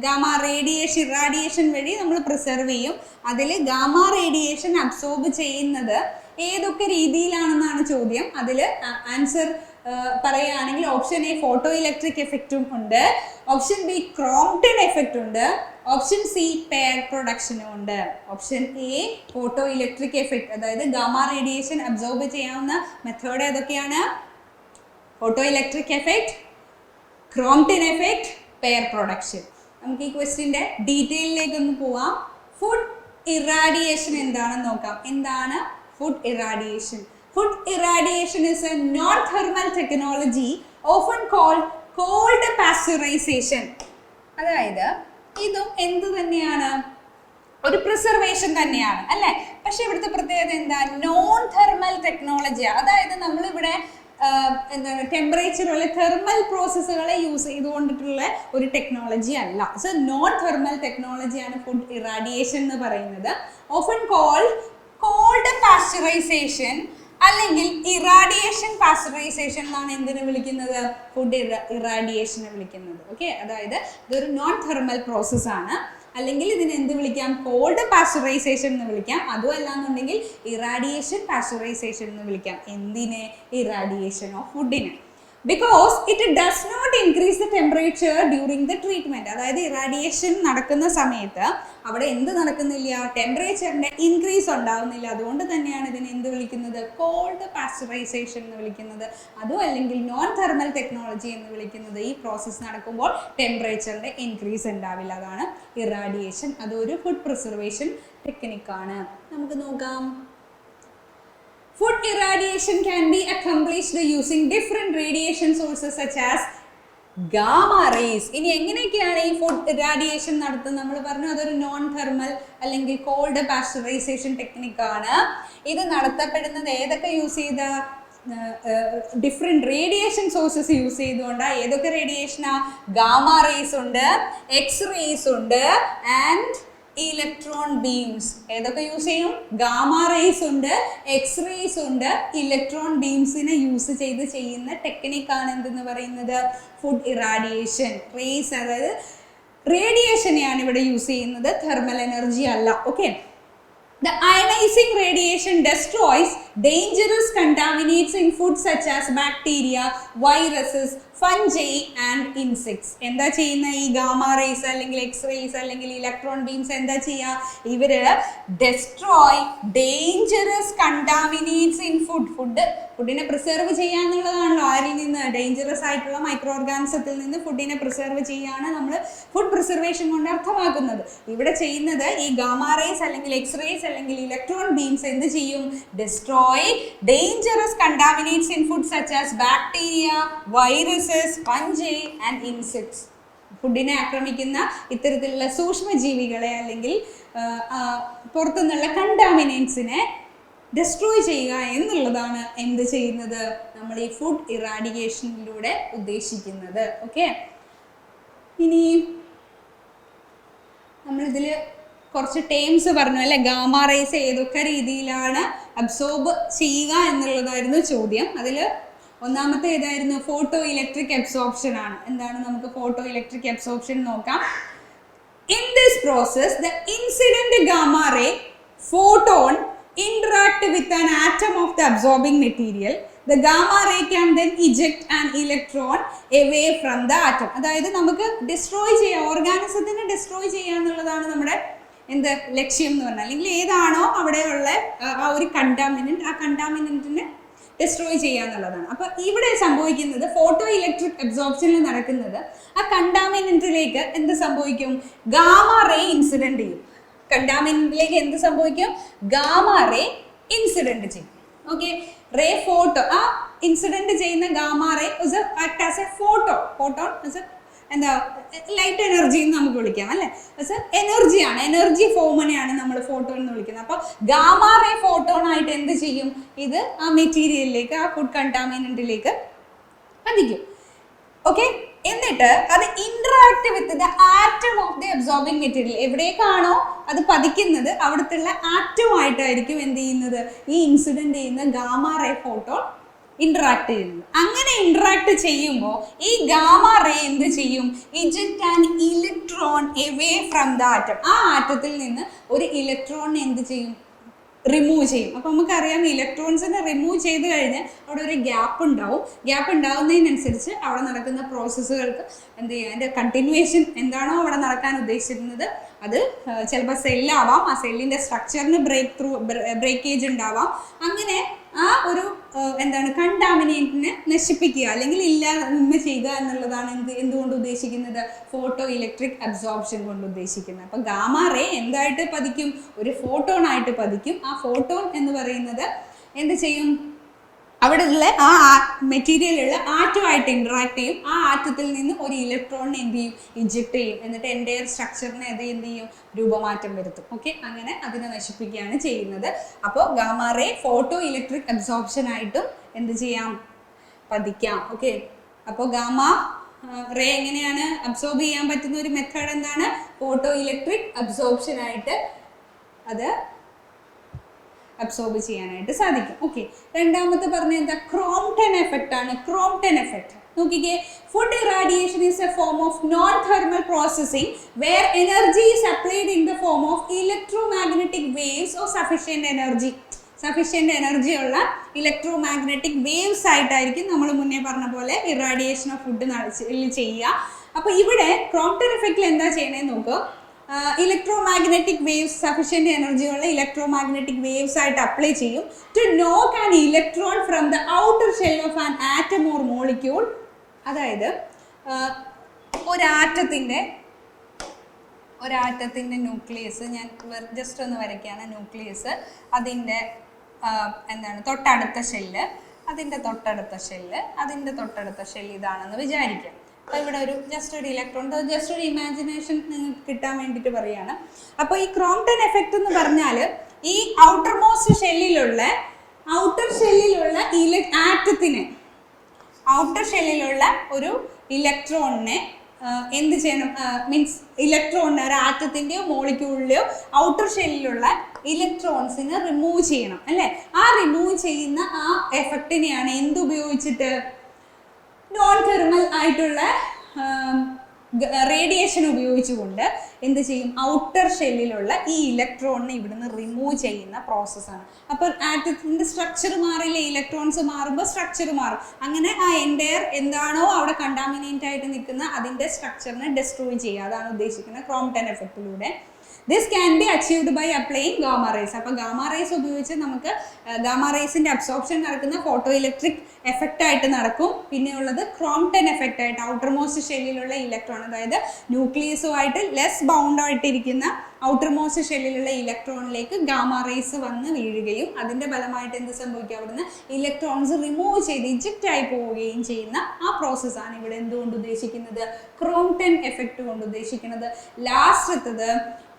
S1: gamma radiation വഴി നമ്മൾ preserve ചെയ്യും. അതിൽ ഗാമ റേഡിയേഷൻ അബ്സോർബ് ചെയ്യുന്നത് ഏതൊക്കെ രീതിയിലാണെന്നാണ് ചോദ്യം. അതിൽ ആൻസർ പറയുകയാണെങ്കിൽ ഓപ്ഷൻ എ ഫോട്ടോ ഇലക്ട്രിക് എഫക്റ്റും ഉണ്ട്, ഓപ്ഷൻ ബി ക്രോംപ്ടൺ എഫക്റ്റ് ഉണ്ട്, ഓപ്ഷൻ സി പെയർ പ്രൊഡക്ഷനും ഉണ്ട്. Option A photo electric effect, അതായത് ഗാമ റേഡിയേഷൻ അബ്സോർബ് ചെയ്യാവുന്ന മെത്തേഡ് ഏതൊക്കെയാണ്, photo electric effect, Crompton effect, pair production. നമുക്ക് ഈ ക്വസ്റ്റ്യൻ്റെ ഡീറ്റെയിലേക്ക് പോവാം. ഫുഡ് ഇറാഡിയേഷൻ എന്താണെന്ന് നോക്കാം. എന്താണ് food irradiation? Food irradiation is a non-thermal technology often called cold pasteurization. അതായത് ഇതും എന്ത് തന്നെയാണ്, ഒരു പ്രിസർവേഷൻ തന്നെയാണ് അല്ലേ. പക്ഷെ ഇവിടുത്തെ പ്രത്യേകത എന്താ, നോൺ തെർമൽ ടെക്നോളജി. അതായത് നമ്മളിവിടെ എന്താണ് ടെമ്പറേച്ചറുള്ള തെർമൽ പ്രോസസ്സുകളെ യൂസ് ചെയ്തുകൊണ്ടിട്ടുള്ള ഒരു ടെക്നോളജി അല്ല. So non thermal ടെക്നോളജിയാണ് food irradiation എന്ന് പറയുന്നത്. ഓഫൻ കോൾഡ് പാസ്ചറൈസേഷൻ അല്ലെങ്കിൽ ഇറാഡിയേഷൻ പാസ്ചറൈസേഷൻ എന്നാണ് എന്തിനെ വിളിക്കുന്നത്, ഫുഡ് ഇറാഡിയേഷനെ വിളിക്കുന്നത്. ഓക്കെ, അതായത് ഇതൊരു നോൺ തെർമൽ പ്രോസസ്സാണ്. അല്ലെങ്കിൽ ഇതിനെ എന്ത് വിളിക്കാം, കോൾഡ് പാസ്ചറൈസേഷൻ എന്ന് വിളിക്കാം. അതുമല്ല എന്നുണ്ടെങ്കിൽ ഇറാഡിയേഷൻ പാസ്ചറൈസേഷൻ എന്ന് വിളിക്കാം. എന്തിനെ, ഇറാഡിയേഷൻ ഓഫ് ഫുഡിന്. Because it does not increase the temperature during the treatment. അതായത് ഇറാഡിയേഷൻ നടക്കുന്ന സമയത്ത് അവിടെ എന്ത് നടക്കുന്നില്ല, ടെമ്പറേച്ചറിൻ്റെ ഇൻക്രീസ് ഉണ്ടാകുന്നില്ല. അതുകൊണ്ട് തന്നെയാണ് ഇതിനെ എന്ത് വിളിക്കുന്നത്, കോൾഡ് പാസ്ചറൈസേഷൻ എന്ന് വിളിക്കുന്നത്. അതും അല്ലെങ്കിൽ നോൺ തെർമൽ ടെക്നോളജി എന്ന് വിളിക്കുന്നത്. ഈ പ്രോസസ്സ് നടക്കുമ്പോൾ ടെമ്പറേച്ചറിൻ്റെ ഇൻക്രീസ് ഉണ്ടാവില്ല. അതാണ് ഇറാഡിയേഷൻ. അതൊരു ഫുഡ് പ്രിസർവേഷൻ ടെക്നിക്കാണ്. നമുക്ക് നോക്കാം. Food irradiation can be accomplished using different radiation sources such as gamma rays. ഇനി എങ്ങനെയൊക്കെയാണ് ഈ ഫുഡ് ഇറാഡിയേഷൻ നടത്തുന്നത്? നമ്മൾ പറഞ്ഞു അതൊരു നോൺ തെർമൽ അല്ലെങ്കിൽ കോൾഡ് പാസ്ചറൈസേഷൻ ടെക്നിക്കാണ്. ഇത് നടത്തപ്പെടുന്നത് ഏതൊക്കെ യൂസ് ചെയ്ത, ഡിഫറെൻറ്റ് റേഡിയേഷൻ സോഴ്സസ് യൂസ് ചെയ്തുകൊണ്ടാണ്. ഏതൊക്കെ റേഡിയേഷനാ? ഗാമ റേസ് ഉണ്ട്, എക്സ് റേസ് ഉണ്ട്, ആൻഡ് ഇലക്ട്രോൺ ബീംസ്. ഏതൊക്കെ യൂസ് ചെയ്യും? ഗാമ റേസ് ഉണ്ട്, എക്സ് റേസ് ഉണ്ട്, ഇലക്ട്രോൺ ബീംസിനെ യൂസ് ചെയ്ത് ചെയ്യുന്ന ടെക്നിക്കാണ് എന്തെന്ന് പറയുന്നത്? Food irradiation. റേസ് അതായത് റേഡിയേഷനെയാണ് ഇവിടെ യൂസ് ചെയ്യുന്നത്, തെർമൽ എനർജി അല്ല. Okay. The ionizing radiation destroys dangerous contaminants in food such as bacteria, viruses, fungi and insects. എന്താ ചെയ്യുന്ന ഈ ഗാമ റേസ് അല്ലെങ്കിൽ എക്സ് റേസ് അല്ലെങ്കിൽ ഇലക്ട്രോൺ ബീംസ് എന്താ ചെയ്യുക? ഇവര് ഡെസ്ട്രോയ് ഡേഞ്ചറസ് കണ്ടാമിനേറ്റ്സ് ഇൻ ഫുഡിനെ പ്രിസർവ് ചെയ്യാന്നുള്ളതാണല്ലോ. ആരിൽ നിന്ന്? ഡേഞ്ചറസ് ആയിട്ടുള്ള മൈക്രോ ഓർഗാനിസത്തിൽ നിന്ന് ഫുഡിനെ പ്രിസർവ് ചെയ്യാണ് നമ്മൾ ഫുഡ് പ്രിസർവേഷൻ കൊണ്ട് അർത്ഥമാക്കുന്നത്. ഇവിടെ ചെയ്യുന്നത് ഈ ഗാമ റേസ് അല്ലെങ്കിൽ എക്സ് റേസ് അല്ലെങ്കിൽ ഇലക്ട്രോൺ ബീംസ് എന്ത് ചെയ്യും? Destroy dangerous contaminates in food such as bacteria, viruses, fungi and insects. ഫുഡിനെ ആക്രമിക്കുന്ന ഇത്തരത്തിലുള്ള സൂക്ഷ്മജീവികളെ അല്ലെങ്കിൽ പുറത്തുനിന്നുള്ള കണ്ടാമിനൻസിനെ ഡെസ്ട്രോയ് ചെയ്യുക എന്നുള്ളതാണ് എന്ത് ചെയ്യുന്നത്? നമ്മൾ ഈ ഫുഡ് ഇറാഡിക്കേഷനിലൂടെ ഉദ്ദേശിക്കുന്നത്. ഓക്കെ. ഇനി നമ്മളിതിൽ കുറച്ച് ടേംസ് പറഞ്ഞു അല്ലെ. ഗാമ റേസ് ഏതൊക്കെ രീതിയിലാണ് അബ്സോർബ് ചെയ്യുക എന്നുള്ളതായിരുന്നു ചോദ്യം. അതിൽ ഒന്നാമത്തെ ഏതായിരുന്നു? ഫോട്ടോ ഇലക്ട്രിക് അബ്സോർപ്ഷൻ ആണ്. എന്താണ്? നമുക്ക് ഫോട്ടോ ഇലക്ട്രിക് അബ്സോർപ്ഷൻ നോക്കാം. In this process, the incident gamma ray photon interact with an atom of the absorbing material. The gamma ray can then eject an electron away from the atom. അതായത് നമുക്ക് destroy ചെയ്യാം, ഓർഗാനിസത്തിനെ destroy ചെയ്യുക എന്നുള്ളതാണ് നമ്മുടെ എന്ത് ലക്ഷ്യം എന്ന് പറഞ്ഞാൽ. അല്ലെങ്കിൽ ഏതാണോ അവിടെയുള്ള ആ ഒരു കണ്ടാമിനൻറ്റ്, ആ കണ്ടാമിനൻറ്റിനെ ഡിസ്ട്രോയ് ചെയ്യുക എന്നുള്ളതാണ്. അപ്പോൾ ഇവിടെ സംഭവിക്കുന്നത് ഫോട്ടോ ഇലക്ട്രിക് അബ്സോർപ്ഷനിൽ നടക്കുന്നത് ആ കണ്ടാമിനൻറ്റിലേക്ക് എന്ത് സംഭവിക്കും? ഗാമ റേ ഇൻസിഡൻറ്റ് ചെയ്യും. കണ്ടാമിനൻറ്റിലേക്ക് എന്ത് സംഭവിക്കും? ഗാമ റേ ഇൻസിഡൻറ്റ് ചെയ്യും. ഓക്കെ. റേ ഫോട്ടോ, ആ ഇൻസിഡൻറ്റ് ചെയ്യുന്ന gamma ray act as a photon എന്താ ലൈറ്റ് എനർജി എന്ന് നമുക്ക് വിളിക്കാം അല്ലേ. എനർജിയാണ്, എനർജി ഫോമിനെയാണ് നമ്മൾ ഫോട്ടോൺ എന്ന് വിളിക്കുന്നത്. അപ്പോൾ ഗാമ റേ ഫോട്ടോൺ ആയിട്ട് എന്ത് ചെയ്യും? ഇത് ആ മെറ്റീരിയലിലേക്ക്, ആ ഫുഡ് കണ്ടാമിനൻറ്റിലേക്ക് പതിക്കും. ഓക്കെ. എന്നിട്ട് അത് interact with the atom of the absorbing material. എവിടേക്കാണോ അത് പതിക്കുന്നത് അവിടുത്തെ ആറ്റമായിട്ടായിരിക്കും എന്ത് ചെയ്യുന്നത്? ഈ ഇൻസിഡന്റ് ചെയ്യുന്ന ഗാമ റേ ഫോട്ടോൺ ഇന്ററാക്ട് ചെയ്യുന്നത്. അങ്ങനെ ഇന്ററാക്ട് ചെയ്യുമ്പോൾ ഈ ഗാമ റേ എന്ത് ചെയ്യും? Eject an electron away from the atom. ആ ആറ്റത്തിൽ നിന്ന് ഒരു ഇലക്ട്രോണിനെ എന്ത് ചെയ്യും? റിമൂവ് ചെയ്യും. അപ്പോൾ നമുക്കറിയാം ഇലക്ട്രോൺസിനെ റിമൂവ് ചെയ്ത് കഴിഞ്ഞാൽ അവിടെ ഒരു ഗ്യാപ്പ് ഉണ്ടാവും. ഗ്യാപ്പ് ഉണ്ടാവുന്നതിനനുസരിച്ച് അവിടെ നടക്കുന്ന പ്രോസസ്സുകൾക്ക് എന്ത് ചെയ്യും? അതിൻ്റെ കണ്ടിന്യൂവേഷൻ എന്താണോ അവിടെ നടക്കാൻ ഉദ്ദേശിച്ചിരുന്നത് അത് ചിലപ്പോൾ സെല്ലാവാം. ആ സെല്ലിൻ്റെ സ്ട്രക്ചറിന് ബ്രേക്കേജ് ഉണ്ടാവാം. അങ്ങനെ ആ ഒരു എന്താണ് കണ്ടാമിനേറ്റിനെ നശിപ്പിക്കുക അല്ലെങ്കിൽ ഇല്ലായ്മ ചെയ്യുക എന്നുള്ളതാണ് എന്തുകൊണ്ട് ഉദ്ദേശിക്കുന്നത്? ഫോട്ടോ ഇലക്ട്രിക് അബ്സോർപ്ഷൻ കൊണ്ട് ഉദ്ദേശിക്കുന്നത്. അപ്പം ഗാമ റേ എന്തായിട്ട് പതിക്കും? ഒരു ഫോട്ടോൺ ആയിട്ട് പതിക്കും. ആ ഫോട്ടോൺ എന്ന് പറയുന്നത് എന്ത് ചെയ്യും? അവിടെ ഉള്ള ആ മെറ്റീരിയലുള്ള ആറ്റമായിട്ട് ഇൻട്രാക്ട് ചെയ്യും. ആ ആറ്റത്തിൽ നിന്ന് ഒരു ഇലക്ട്രോണിനെ എന്ത് ചെയ്യും? ഇജക്ട് ചെയ്യും. എന്നിട്ട് എൻ്റയർ സ്ട്രക്ചറിനെ അത് എന്ത് ചെയ്യും? രൂപമാറ്റം വരുത്തും. ഓക്കെ. അങ്ങനെ അതിനെ നശിപ്പിക്കുകയാണ് ചെയ്യുന്നത്. അപ്പോൾ gamma ray photoelectric absorption ആയിട്ടും എന്ത് ചെയ്യാം? പതിക്കാം. ഓക്കെ. അപ്പോൾ ഗാമ റേ എങ്ങനെയാണ് അബ്സോർബ് ചെയ്യാൻ പറ്റുന്ന ഒരു മെത്തേഡ് എന്താണ്? ഫോട്ടോ ഇലക്ട്രിക് അബ്സോർപ്ഷൻ ആയിട്ട് അത് അബ്സോർബ് ചെയ്യാനായിട്ട് സാധിക്കും. ഓക്കെ. രണ്ടാമത്തെ പറഞ്ഞ എന്താ? ക്രോംപ്ടൺ എഫക്റ്റ് ആണ്. ക്രോംപ്ടൺ എഫക്റ്റ് നോക്കിക്കേ. Food irradiation is a form of non thermal processing where energy is applied in the form of electromagnetic waves or sufficient energy ഉള്ള ഇലക്ട്രോമാഗ്നറ്റിക് വേവ്സ് ആയിട്ടായിരിക്കും നമ്മൾ മുന്നേ പറഞ്ഞ പോലെ ഇറാഡിയേഷൻ ഓഫ് ഫുഡ് ചെയ്യുക. അപ്പോൾ ഇവിടെ ക്രോംപ്ടൺ എഫക്റ്റിൽ എന്താ ചെയ്യണേന്ന് നോക്കുക. ഇലക്ട്രോമാഗ്നറ്റിക് വേവ്സ് സഫിഷ്യന്റ് എനർജി ഉള്ള ഇലക്ട്രോമാഗ്നറ്റിക് വേവ്സ് ആയിട്ട് അപ്ലൈ ചെയ്യും ടു നോക്ക് an electron from the outer shell of an atom or molecule. അതായത് ഒരാറ്റത്തിൻ്റെ ന്യൂക്ലിയസ്, ഞാൻ ജസ്റ്റ് ഒന്ന് വരയ്ക്കുകയാണ്. ന്യൂക്ലിയസ്, അതിൻ്റെ എന്താണ് തൊട്ടടുത്ത ഷെല്ല്, അതിൻ്റെ തൊട്ടടുത്ത ഷെല്ല് ഇതാണെന്ന് വിചാരിക്കാം. അപ്പോൾ ഇവിടെ ഒരു ജസ്റ്റ് ഒരു ഇലക്ട്രോൺ, ജസ്റ്റ് ഒരു ഇമാജിനേഷൻ നിങ്ങൾക്ക് കിട്ടാൻ വേണ്ടിയിട്ട് പറയുകയാണ്. അപ്പോൾ ഈ ക്രോംപ്ടൺ എഫക്റ്റ് എന്ന് പറഞ്ഞാൽ ഈ ഔട്ടർ മോസ്റ്റ് ഷെല്ലിലുള്ള ഔട്ടർ ഷെല്ലിലുള്ള ഔട്ടർ ഷെല്ലിലുള്ള ഒരു ഇലക്ട്രോണിനെ എന്ത് ചെയ്യണം, മീൻസ് ഇലക്ട്രോണിനെ ഒരു ആറ്റത്തിൻ്റെയോ മോളിക്യൂളിലെയോ ഔട്ടർ ഷെല്ലിലുള്ള ഇലക്ട്രോൺസിനെ റിമൂവ് ചെയ്യണം അല്ലേ. ആ റിമൂവ് ചെയ്യുന്ന ആ എഫക്റ്റിനെയാണ് എന്തുപയോഗിച്ചിട്ട്, നോൺ തെർമൽ ആയിട്ടുള്ള റേഡിയേഷൻ ഉപയോഗിച്ചുകൊണ്ട് എന്ത് ചെയ്യും, ഔട്ടർ ഷെല്ലിലുള്ള ഈ ഇലക്ട്രോണിനെ ഇവിടുന്ന് റിമൂവ് ചെയ്യുന്ന പ്രോസസ്സാണ്. അപ്പോൾ ആറ്റത്തിൻ്റെ സ്ട്രക്ചർ മാറില്ലേ, ഇലക്ട്രോൺസ് മാറുമ്പോൾ സ്ട്രക്ചർ മാറും. അങ്ങനെ ആ എൻറ്റയർ എന്താണോ അവിടെ കണ്ടാമിനേറ്റ് ആയിട്ട് നിൽക്കുന്ന അതിൻ്റെ സ്ട്രക്ചറിനെ ഡെസ്ട്രോയ് ചെയ്യുക, അതാണ് ഉദ്ദേശിക്കുന്നത് ക്രോംപ്ടൺ എഫക്റ്റിലൂടെ. This can be achieved by applying gamma rays. അപ്പോൾ ഗാമ റേസ് ഉപയോഗിച്ച് നമുക്ക് ഗാമ റേസിൻ്റെ അബ്സോർപ്ഷൻ നടക്കുന്ന ഫോട്ടോ ഇലക്ട്രിക് എഫക്റ്റ് ആയിട്ട് നടക്കും. പിന്നെ ഉള്ളത് ക്രോംപ്ടൺ എഫക്റ്റ് ആയിട്ട് ഔട്ടർ മോസ്റ്റ് ഷെല്ലിലുള്ള ഇലക്ട്രോൺ, അതായത് ന്യൂക്ലിയസുമായിട്ട് ലെസ് ബൗണ്ട് ആയിട്ടിരിക്കുന്ന ഔട്ടർ മോസ്റ്റ് ഷെല്ലിലുള്ള ഇലക്ട്രോണിലേക്ക് ഗാമ റേസ് വന്ന് വീഴുകയും അതിൻ്റെ ഫലമായിട്ട് എന്ത് സംഭവിക്കുക, അവിടുന്ന് ഇലക്ട്രോൺസ് റിമൂവ് ചെയ്ത് ഇജക്റ്റ് ആയി പോവുകയും ചെയ്യുന്ന ആ പ്രോസസ്സാണ് ഇവിടെ എന്തുകൊണ്ട് ഉദ്ദേശിക്കുന്നത്, ക്രോംപ്ടൺ എഫക്റ്റ് കൊണ്ട് ഉദ്ദേശിക്കുന്നത്. ലാസ്റ്റത്തത്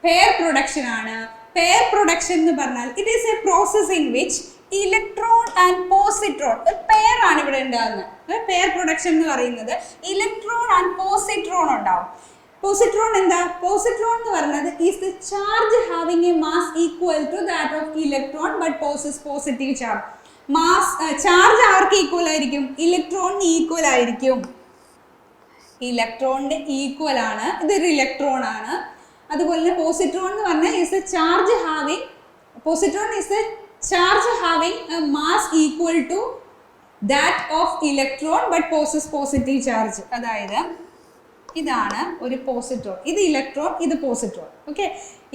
S1: പെയർ പ്രൊഡക്ഷൻ ആണ്. പെയർ പ്രൊഡക്ഷൻ എന്ന് പറഞ്ഞാൽ it is a process in which electron and positron, ഒരു പെയർ ആണ് ഇവിടെ ഉണ്ടാകുന്നത്. പെയർ പ്രൊഡക്ഷൻ എന്ന് പറയുന്നത് ഇലക്ട്രോൺ ആൻഡ് പോസിട്രോൺ ഉണ്ടാവും. പോസിട്രോൺ എന്താ, പോസിട്രോൺ എന്ന് പറയുന്നത് is the charge having a mass equal to that of electron but possess positive charge. Charge ആർക്ക് ഈക്വൽ ആയിരിക്കും, ഇലക്ട്രോണിന് ഈക്വൽ ആയിരിക്കും. ഇലക്ട്രോണിന്റെ ഈക്വൽ ആണ്, ഇതൊരു ഇലക്ട്രോൺ ആണ്. അതുപോലെ തന്നെ പോസിട്രോൺ എന്ന് പറഞ്ഞാൽ is a charge having, positron is a charge having a mass equal to that of electron but possess positive charge. അതായത് ഇതാണ് ഒരു പോസിട്രോൺ, ഇത് ഇലക്ട്രോൺ, ഇത് പോസിട്രോൺ. ഓക്കെ,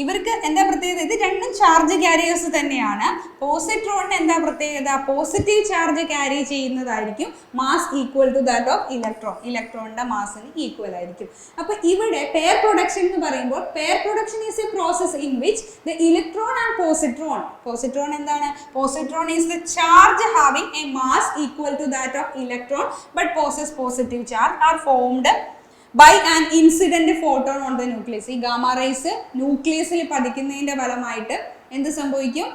S1: ഇവർക്ക് എന്താ പ്രത്യേകത, ഇത് രണ്ടും ചാർജ് ക്യാരിയേഴ്സ് തന്നെയാണ്. പോസിട്രോണിന് എന്താ പ്രത്യേകത, പോസിറ്റീവ് ചാർജ് ക്യാരി ചെയ്യുന്നതായിരിക്കും, mass equal to that of electron, ഇലക്ട്രോണിന്റെ മാസിന് ഈക്വൽ ആയിരിക്കും. അപ്പൊ ഇവിടെ പെയർ പ്രൊഡക്ഷൻ എന്ന് പറയുമ്പോൾ pair production is a process in which the electron and positron എന്താണ്, positron is the charge having a mass equal to that of electron but possess positive charge are formed by an incident photon on the nucleus. ഈ gamma rays ന്യൂക്ലിയസിൽ പതിക്കുന്നതിന്റെ ഫലമായിട്ട് എന്ത് സംഭവിക്കും,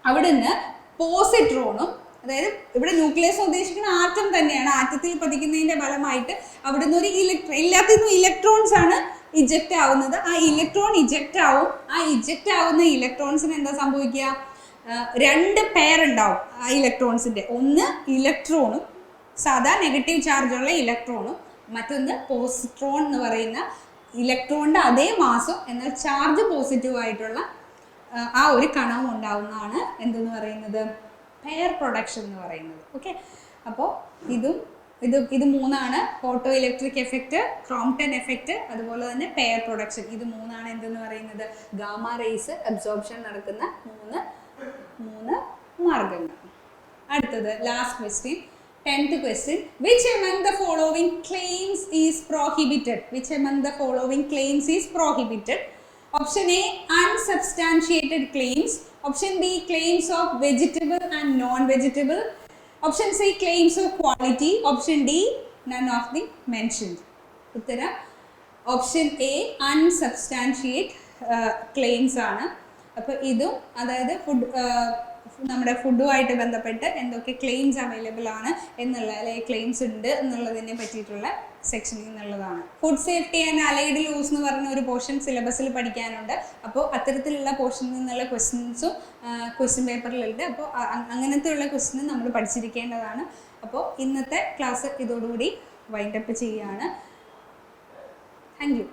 S1: അവിടുന്ന് പോസിട്രോണും, അതായത് ഇവിടെ ന്യൂക്ലിയസ് ഉദ്ദേശിക്കുന്ന ആറ്റം തന്നെയാണ്, ആറ്റത്തിൽ പതിക്കുന്നതിന്റെ ഫലമായിട്ട് അവിടുന്ന് ഒരു എല്ലാത്തിനും ഇലക്ട്രോൺസ് ആണ് ഇജക്റ്റ് ആവുന്നത്. ആ ഇലക്ട്രോൺ ഇജക്റ്റ് ആവും. ആ ഇജക്റ്റ് ആവുന്ന ഇലക്ട്രോൺസിന് എന്താ സംഭവിക്കുക, രണ്ട് പെയർ ഉണ്ടാവും ആ ഇലക്ട്രോൺസിന്റെ. ഒന്ന് ഇലക്ട്രോണും, സാധാ നെഗറ്റീവ് ചാർജുള്ള ഇലക്ട്രോണും, മറ്റൊന്ന് പോസിട്രോൺ എന്ന് പറയുന്ന ഇലക്ട്രോണിന്റെ അതേ മാസം എന്നാൽ ചാർജ് പോസിറ്റീവ് ആയിട്ടുള്ള ആ ഒരു കണവും ഉണ്ടാവുന്നതാണ് എന്തെന്ന് പറയുന്നത്, പെയർ പ്രൊഡക്ഷൻ എന്ന് പറയുന്നത്. ഓക്കെ, അപ്പോൾ ഇത് മൂന്നാണ്, photo electric effect, Crompton effect, അതുപോലെ തന്നെ പെയർ പ്രൊഡക്ഷൻ. ഇത് മൂന്നാണ് എന്തെന്ന് പറയുന്നത്, ഗാമ റേസ് അബ്സോർപ്ഷൻ നടക്കുന്ന മൂന്ന് മാർഗങ്ങൾ. അടുത്തത് last question, 10th question. Which among the following claims is prohibited? Which among the following claims is prohibited? Option A, unsubstantiated claims. Option B, claims of vegetable and non-vegetable. Option C, claims of quality. Option D, none of the mentioned. ഉത്തരം option A, unsubstantiated claims ആണ്. അപ്പോൾ ഇതും അതായത് നമ്മുടെ ഫുഡുമായിട്ട് ബന്ധപ്പെട്ട് എന്തൊക്കെ claims available ആണ് എന്നുള്ള, അല്ലെങ്കിൽ ക്ലെയിംസ് ഉണ്ട് എന്നുള്ളതിനെ പറ്റിയിട്ടുള്ള സെക്ഷനിൽ നിന്നുള്ളതാണ്. Food safety and allied laws എന്ന് പറഞ്ഞ ഒരു പോർഷൻ സിലബസിൽ പഠിക്കാനുണ്ട്. അപ്പോൾ അത്തരത്തിലുള്ള പോർഷനിൽ നിന്നുള്ള ക്വസ്റ്റ്യൻസും ക്വസ്റ്റ്യൻ പേപ്പറിലുണ്ട്. അപ്പോൾ അങ്ങനത്തെ ഉള്ള ക്വസ്റ്റ്യൻ നമ്മൾ പഠിച്ചിരിക്കേണ്ടതാണ്. അപ്പോൾ ഇന്നത്തെ ക്ലാസ് ഇതോടുകൂടി വൈൻഡപ്പ് ചെയ്യുകയാണ്. Thank you.